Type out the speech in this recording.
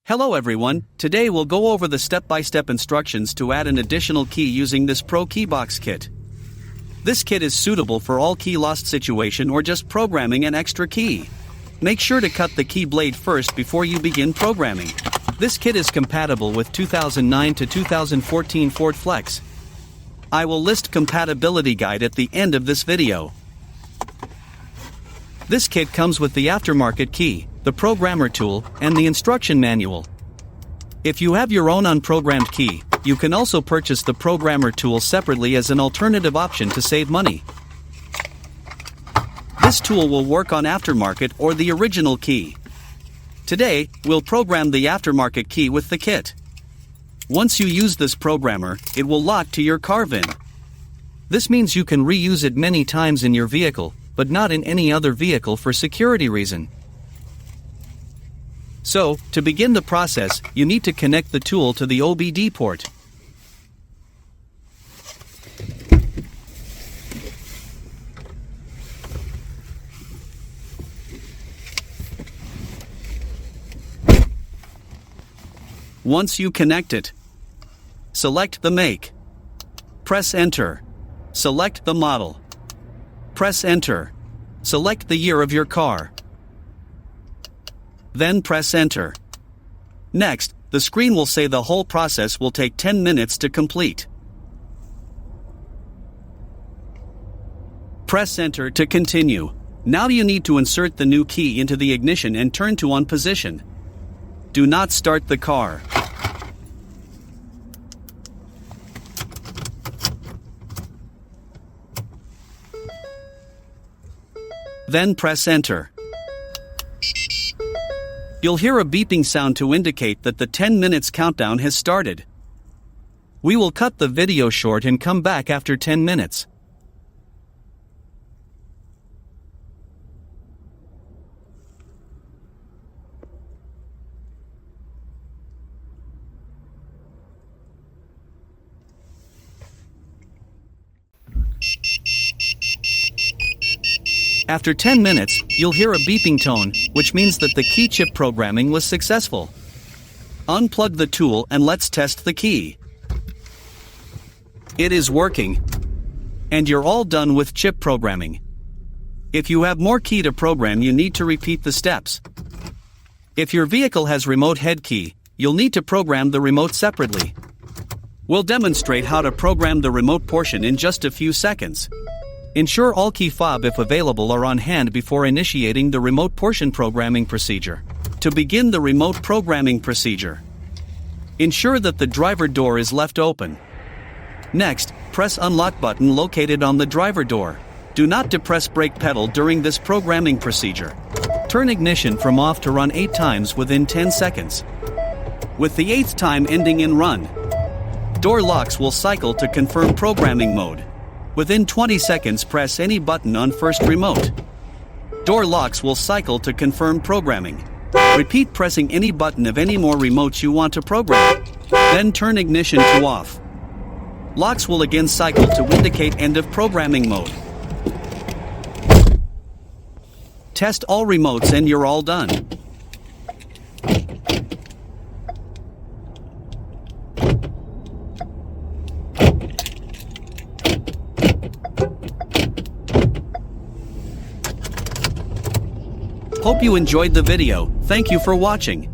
Hello everyone, today we'll go over the step-by-step instructions to add an additional key using this ProKeyBox kit. This kit is suitable for all key lost situation or just programming an extra key. Make sure to cut the key blade first before you begin programming. This kit is compatible with 2009 to 2014 Ford Flex. I will list compatibility guide at the end of this video. This kit comes with the aftermarket key, the programmer tool, and the instruction manual. If you have your own unprogrammed key, you can also purchase the programmer tool separately as an alternative option to save money. This tool will work on aftermarket or the original key. Today, we'll program the aftermarket key with the kit. Once you use this programmer, it will lock to your car VIN. This means you can reuse it many times in your vehicle, but not in any other vehicle for security reason. So, to begin the process, you need to connect the tool to the OBD port. Once you connect it, select the make. Press Enter. Select the model. Press Enter. Select the year of your car. Then press Enter. Next, the screen will say the whole process will take 10 minutes to complete. Press Enter to continue. Now you need to insert the new key into the ignition and turn to on position. Do not start the car. Then press Enter. You'll hear a beeping sound to indicate that the 10 minutes countdown has started. We will cut the video short and come back after 10 minutes. After 10 minutes, you'll hear a beeping tone, which means that the key chip programming was successful. Unplug the tool and let's test the key. It is working. And you're all done with chip programming. If you have more key to program, you need to repeat the steps. If your vehicle has remote head key, you'll need to program the remote separately. We'll demonstrate how to program the remote portion in just a few seconds. Ensure all key fob, if available, are on hand before initiating the remote portion programming procedure. To begin the remote programming procedure, ensure that the driver door is left open. Next, press unlock button located on the driver door. Do not depress brake pedal during this programming procedure. Turn ignition from off to run 8 times within 10 seconds. With the 8th time ending in run, door locks will cycle to confirm programming mode. Within 20 seconds, press any button on first remote. Door locks will cycle to confirm programming. Repeat pressing any button of any more remotes you want to program. Then turn ignition to off. Locks will again cycle to indicate end of programming mode. Test all remotes and you're all done. Hope you enjoyed the video. Thank you for watching.